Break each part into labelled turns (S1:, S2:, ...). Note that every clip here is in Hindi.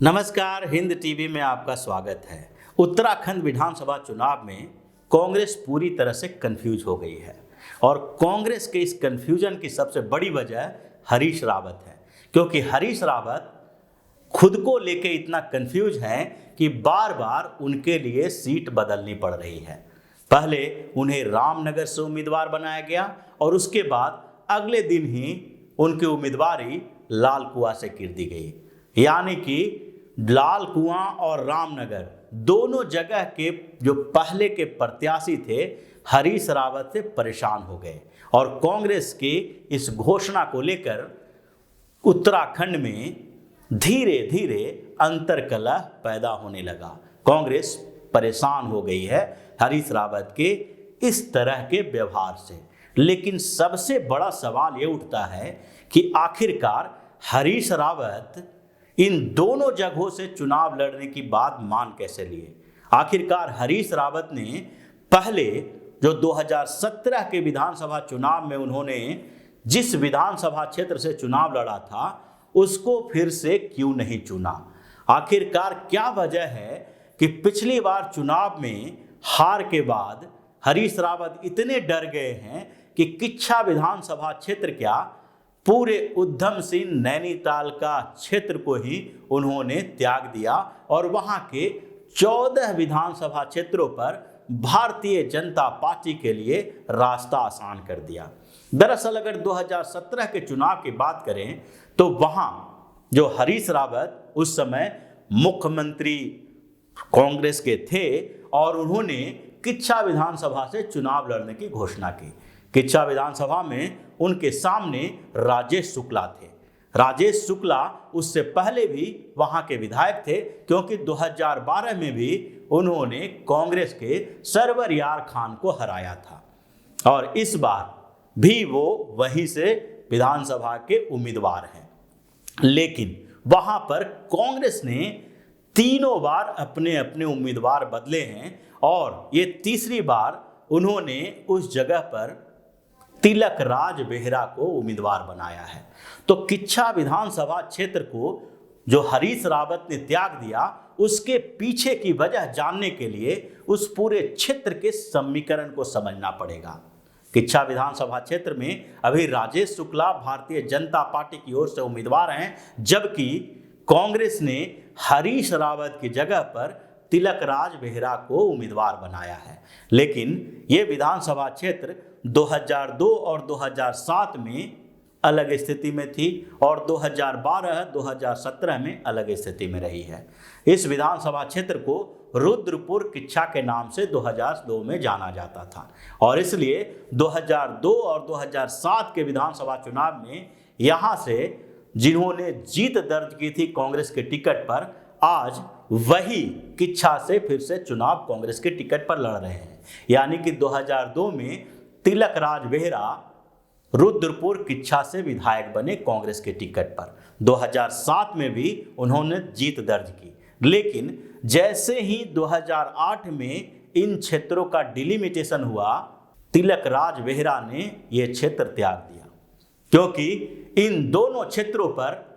S1: नमस्कार, हिंद टीवी में आपका स्वागत है। उत्तराखंड विधानसभा चुनाव में कांग्रेस पूरी तरह से कंफ्यूज हो गई है और कांग्रेस के इस कंफ्यूजन की सबसे बड़ी वजह हरीश रावत है, क्योंकि हरीश रावत खुद को लेके इतना कंफ्यूज है कि बार बार उनके लिए सीट बदलनी पड़ रही है। पहले उन्हें रामनगर से उम्मीदवार बनाया गया और उसके बाद अगले दिन ही उनकी उम्मीदवारी लाल कुआं से गिर दी गई, यानी कि लाल कुआं और रामनगर दोनों जगह के जो पहले के प्रत्याशी थे हरीश रावत से परेशान हो गए और कांग्रेस की इस घोषणा को लेकर उत्तराखंड में धीरे धीरे अंतर्कलह पैदा होने लगा। कांग्रेस परेशान हो गई है हरीश रावत के इस तरह के व्यवहार से। लेकिन सबसे बड़ा सवाल ये उठता है कि आखिरकार हरीश रावत इन दोनों जगहों से चुनाव लड़ने की बात मान कैसे लिए। आखिरकार हरीश रावत ने पहले जो 2017 के विधानसभा चुनाव में उन्होंने जिस विधानसभा क्षेत्र से चुनाव लड़ा था उसको फिर से क्यों नहीं चुना। आखिरकार क्या वजह है कि पिछली बार चुनाव में हार के बाद हरीश रावत इतने डर गए हैं कि किच्छा विधानसभा क्षेत्र क्या पूरे उधम सिंह नैनीताल का क्षेत्र को ही उन्होंने त्याग दिया और वहां के 14 विधानसभा क्षेत्रों पर भारतीय जनता पार्टी के लिए रास्ता आसान कर दिया। दरअसल अगर 2017 के चुनाव की बात करें तो वहां जो हरीश रावत उस समय मुख्यमंत्री कांग्रेस के थे और उन्होंने किच्छा विधानसभा से चुनाव लड़ने की घोषणा की। किच्छा विधानसभा में उनके सामने राजेश शुक्ला थे। राजेश शुक्ला उससे पहले भी वहां के विधायक थे, क्योंकि 2012 में भी उन्होंने कांग्रेस के सरवर यार खान को हराया था और इस बार भी वो वहीं से विधानसभा के उम्मीदवार हैं। लेकिन वहां पर कांग्रेस ने तीनों बार अपने अपने उम्मीदवार बदले हैं और ये तीसरी बार उन्होंने उस जगह पर तिलक राज बेहरा को उम्मीदवार बनाया है। तो किच्छा विधानसभा क्षेत्र को जो हरीश रावत ने त्याग दिया उसके पीछे की वजह जानने के लिए उस पूरे क्षेत्र के समीकरण को समझना पड़ेगा। किच्छा विधानसभा क्षेत्र में अभी राजेश शुक्ला भारतीय जनता पार्टी की ओर से उम्मीदवार हैं, जबकि कांग्रेस ने हरीश रावत की जगह पर तिलक राज बेहरा को उम्मीदवार बनाया है। लेकिन ये विधानसभा क्षेत्र 2002 और 2007 में अलग स्थिति में थी और 2012-2017 में अलग स्थिति में रही है। इस विधानसभा क्षेत्र को रुद्रपुर किच्छा के नाम से 2002 में जाना जाता था और इसलिए 2002 और 2007 के विधानसभा चुनाव में यहाँ से जिन्होंने जीत दर्ज की थी कांग्रेस के टिकट पर, आज वही किच्छा से फिर से चुनाव कांग्रेस के टिकट पर लड़ रहे हैं। यानी कि 2002 में तिलक राज बेहरा रुद्रपुर किच्छा से विधायक बने कांग्रेस के टिकट पर। 2007 में भी उन्होंने जीत दर्ज की, लेकिन जैसे ही 2008 में इन क्षेत्रों का डिलिमिटेशन हुआ तिलक राज बेहरा ने यह क्षेत्र त्याग दिया, क्योंकि इन दोनों क्षेत्रों पर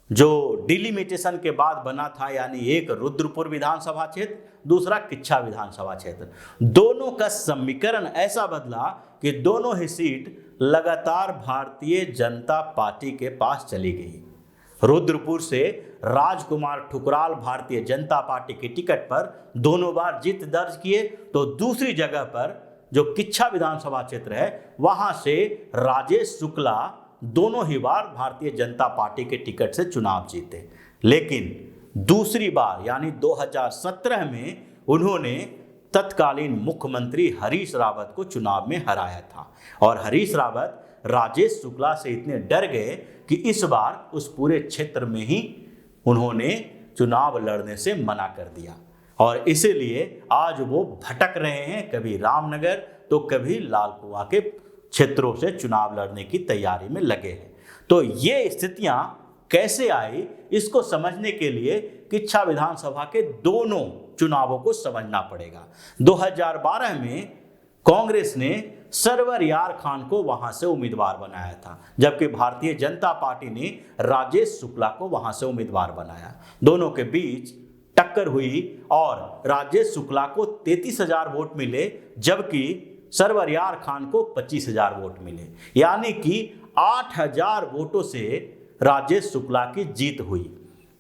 S1: जो डिलिमिटेशन के बाद बना था, यानी एक रुद्रपुर विधानसभा क्षेत्र, दूसरा किच्छा विधानसभा क्षेत्र, दोनों का समीकरण ऐसा बदला कि दोनों ही सीट लगातार भारतीय जनता पार्टी के पास चली गई। रुद्रपुर से राजकुमार ठुकराल भारतीय जनता पार्टी के टिकट पर दोनों बार जीत दर्ज किए, तो दूसरी जगह पर जो किच्छा विधानसभा क्षेत्र है वहां से राजेश शुक्ला दोनों ही बार भारतीय जनता पार्टी के टिकट से चुनाव जीते। लेकिन दूसरी बार यानी 2017 में उन्होंने तत्कालीन मुख्यमंत्री हरीश रावत को चुनाव में हराया था और हरीश रावत राजेश शुक्ला से इतने डर गए कि इस बार उस पूरे क्षेत्र में ही उन्होंने चुनाव लड़ने से मना कर दिया और इसीलिए आज वो भटक रहे हैं, कभी रामनगर तो कभी लाल कुआं के क्षेत्रों से चुनाव लड़ने की तैयारी में लगे हैं। तो ये स्थितियां कैसे आई, इसको समझने के लिए किच्छा विधानसभा के दोनों चुनावों को समझना पड़ेगा। 2012 में कांग्रेस ने सरवर यार खान को वहां से उम्मीदवार बनाया था, जबकि भारतीय जनता पार्टी ने राजेश शुक्ला को वहां से उम्मीदवार बनाया। दोनों के बीच टक्कर हुई और राजेश शुक्ला को 33,000 वोट मिले, जबकि सरवर यार खान को 25,000 वोट मिले, यानी कि 8,000 वोटों से राजेश शुक्ला की जीत हुई।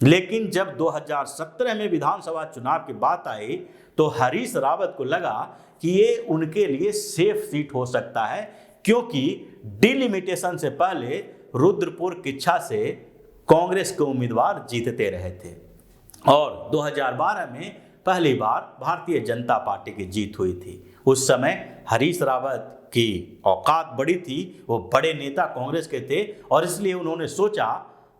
S1: लेकिन जब 2017 में विधानसभा चुनाव की बात आई तो हरीश रावत को लगा कि ये उनके लिए सेफ सीट हो सकता है, क्योंकि डिलिमिटेशन से पहले रुद्रपुर किच्छा से कांग्रेस के उम्मीदवार जीतते रहे थे और 2012 में पहली बार भारतीय जनता पार्टी की जीत हुई थी। उस समय हरीश रावत की औकात बड़ी थी, वो बड़े नेता कांग्रेस के थे और इसलिए उन्होंने सोचा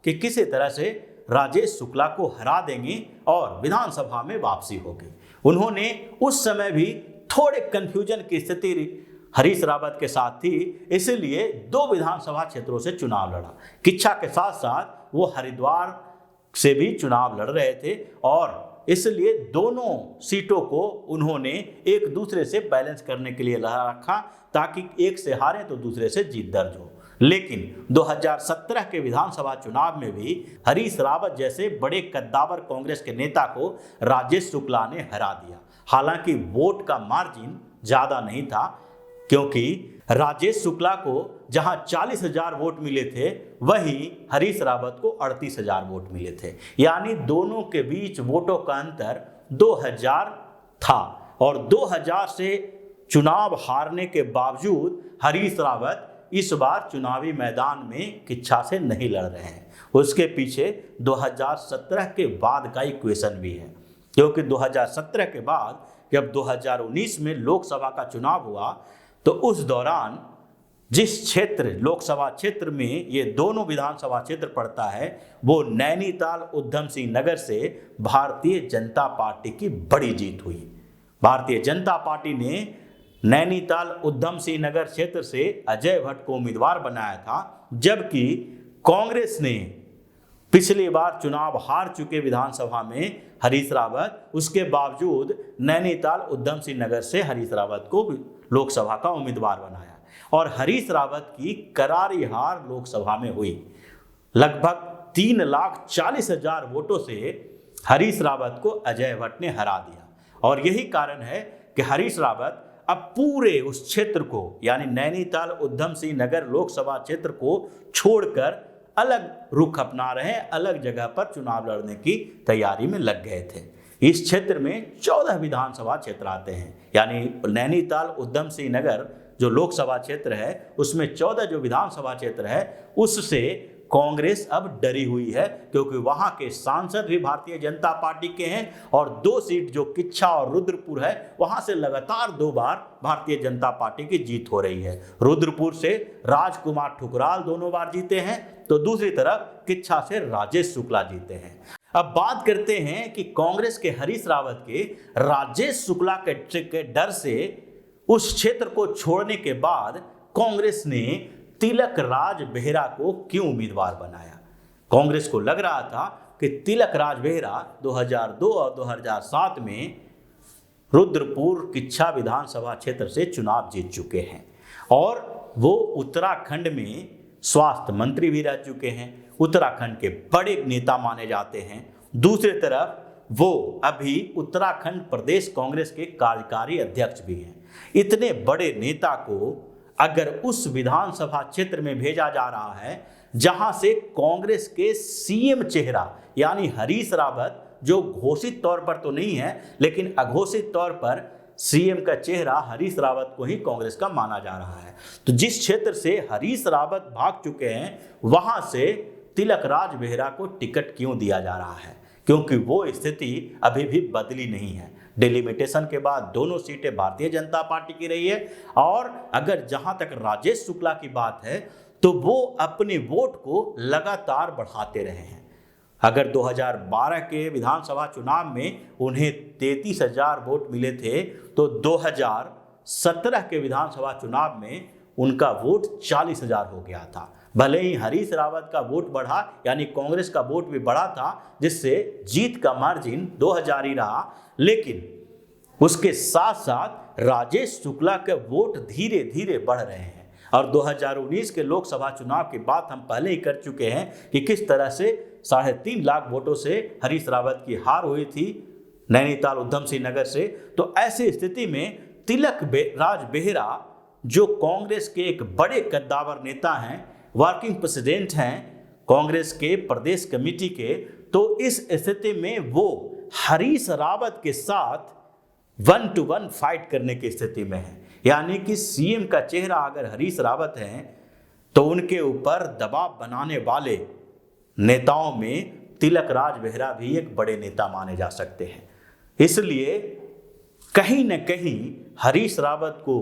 S1: कि किसी तरह से राजेश शुक्ला को हरा देंगे और विधानसभा में वापसी होगी। उन्होंने उस समय भी थोड़े कंफ्यूजन की स्थिति हरीश रावत के साथ थी, इसलिए 2 विधानसभा क्षेत्रों से चुनाव लड़ा। किच्छा के साथ साथ वो हरिद्वार से भी चुनाव लड़ रहे थे और इसलिए दोनों सीटों को उन्होंने एक दूसरे से बैलेंस करने के लिए रखा, ताकि एक से हारे तो दूसरे से जीत दर्ज हो। लेकिन 2017 के विधानसभा चुनाव में भी हरीश रावत जैसे बड़े कद्दावर कांग्रेस के नेता को राजेश शुक्ला ने हरा दिया। हालांकि वोट का मार्जिन ज्यादा नहीं था, क्योंकि राजेश शुक्ला को जहां 40,000 वोट मिले थे वहीं हरीश रावत को 38,000 वोट मिले थे, यानी दोनों के बीच वोटों का अंतर 2,000 था और 2,000 से चुनाव हारने के बावजूद हरीश रावत इस बार चुनावी मैदान में किच्छा से नहीं लड़ रहे हैं। उसके पीछे 2017 के बाद का इक्वेशन भी है, क्योंकि 2017 के बाद जब 2019 में लोकसभा का चुनाव हुआ तो उस दौरान जिस क्षेत्र लोकसभा क्षेत्र में ये दोनों विधानसभा क्षेत्र पड़ता है वो नैनीताल उधम सिंह नगर से भारतीय जनता पार्टी की बड़ी जीत हुई। भारतीय जनता पार्टी ने नैनीताल उधम सिंह नगर क्षेत्र से अजय भट्ट को उम्मीदवार बनाया था, जबकि कांग्रेस ने पिछली बार चुनाव हार चुके विधानसभा में हरीश रावत, उसके बावजूद नैनीताल उधम सिंह नगर से हरीश रावत को लोकसभा का उम्मीदवार बनाया और हरीश रावत की करारी हार लोकसभा में हुई। लगभग 3,40,000 वोटों से हरीश रावत को अजय भट्ट ने हरा दिया और यही कारण है कि हरीश रावत अब पूरे उस क्षेत्र को यानी नैनीताल उधम सिंह नगर लोकसभा क्षेत्र को छोड़कर अलग रुख अपना रहे हैं, अलग जगह पर चुनाव लड़ने की तैयारी में लग गए थे। इस क्षेत्र में 14 विधानसभा क्षेत्र आते हैं, यानी नैनीताल उधम सिंह नगर जो लोकसभा क्षेत्र है उसमें 14 जो विधानसभा क्षेत्र है उससे कांग्रेस अब डरी हुई है, क्योंकि वहां के सांसद भी भारतीय जनता पार्टी के हैं और 2 सीट जो किच्छा और रुद्रपुर है वहां से लगातार 2 बार भारतीय जनता पार्टी की जीत हो रही है। रुद्रपुर से राजकुमार ठुकराल 2 बार जीते हैं तो दूसरी तरफ किच्छा से राजेश शुक्ला जीते हैं। अब बात करते हैं कि कांग्रेस के हरीश रावत के राजेश शुक्ला के डर से उस क्षेत्र को छोड़ने के बाद कांग्रेस ने तिलक राज बेहरा को क्यों उम्मीदवार बनाया। कांग्रेस को लग रहा था कि तिलक राज बेहरा 2002 और 2007 में रुद्रपुर किच्छा विधानसभा क्षेत्र से चुनाव जीत चुके हैं और वो उत्तराखंड में स्वास्थ्य मंत्री भी रह चुके हैं, उत्तराखंड के बड़े नेता माने जाते हैं। दूसरी तरफ वो अभी उत्तराखंड प्रदेश कांग्रेस के कार्यकारी अध्यक्ष भी हैं। इतने बड़े नेता को अगर उस विधानसभा क्षेत्र में भेजा जा रहा है जहां से कांग्रेस के सीएम चेहरा यानी हरीश रावत, जो घोषित तौर पर तो नहीं है लेकिन अघोषित तौर पर सीएम का चेहरा हरीश रावत को ही कांग्रेस का माना जा रहा है, तो जिस क्षेत्र से हरीश रावत भाग चुके हैं वहां से तिलक राज बेहरा को टिकट क्यों दिया जा रहा है, क्योंकि वो स्थिति अभी भी बदली नहीं है। डिलिमिटेशन के बाद दोनों सीटें भारतीय जनता पार्टी की रही है और अगर जहां तक राजेश शुक्ला की बात है तो वो अपने वोट को लगातार बढ़ाते रहे हैं। अगर 2012 के विधानसभा चुनाव में उन्हें 33,000 वोट मिले थे तो 2017 के विधानसभा चुनाव में उनका वोट 40,000 हो गया था। भले ही हरीश रावत का वोट बढ़ा यानी कांग्रेस का वोट भी बढ़ा था, जिससे जीत का मार्जिन 2,000 ही रहा, लेकिन उसके साथ साथ राजेश शुक्ला के वोट धीरे धीरे बढ़ रहे हैं। और 2019 के लोकसभा चुनाव की बात हम पहले ही कर चुके हैं कि किस तरह से 3.5 लाख वोटों से हरीश रावत की हार हुई थी नैनीताल उधम सिंह नगर से। तो ऐसी स्थिति में तिलक राज बेहरा जो कांग्रेस के एक बड़े कद्दावर नेता हैं, वर्किंग प्रेसिडेंट हैं कांग्रेस के प्रदेश कमेटी के, तो इस स्थिति में वो हरीश रावत के साथ 1-to-1 फाइट करने की स्थिति में है। यानी कि सीएम का चेहरा अगर हरीश रावत हैं तो उनके ऊपर दबाव बनाने वाले नेताओं में तिलक राज बेहरा भी एक बड़े नेता माने जा सकते हैं। इसलिए कहीं न कहीं हरीश रावत को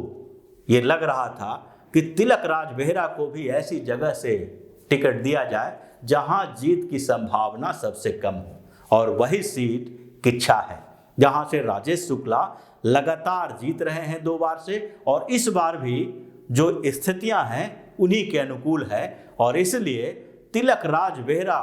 S1: ये लग रहा था कि तिलक राज बेहरा को भी ऐसी जगह से टिकट दिया जाए जहां जीत की संभावना सबसे कम हो, और वही सीट किच्छा है जहां से राजेश शुक्ला लगातार जीत रहे हैं 2 बार से, और इस बार भी जो स्थितियां हैं उन्हीं के अनुकूल है। और इसलिए तिलक राज बेहरा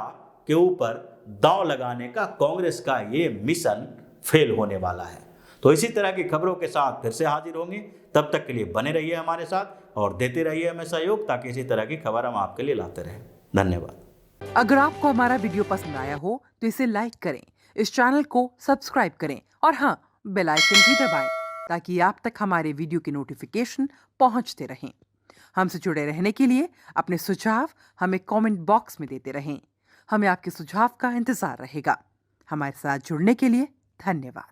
S1: के ऊपर दांव लगाने का कांग्रेस का ये मिशन फेल होने वाला है। तो इसी तरह की खबरों के साथ फिर से हाजिर होंगे। तब तक के लिए बने रहिए हमारे साथ और देते रहिए हमें सहयोग, ताकि इसी तरह की खबर हम आपके लिए लाते रहें। धन्यवाद।
S2: अगर आपको हमारा वीडियो पसंद आया हो तो इसे लाइक करें, इस चैनल को सब्सक्राइब करें और हाँ, बेल आइकन भी दबाएं ताकि आप तक हमारे वीडियो की नोटिफिकेशन पहुंचते रहें। हमसे जुड़े रहने के लिए अपने सुझाव हमें कमेंट बॉक्स में देते रहें। हमें आपके सुझाव का इंतजार रहेगा। हमारे साथ जुड़ने के लिए धन्यवाद।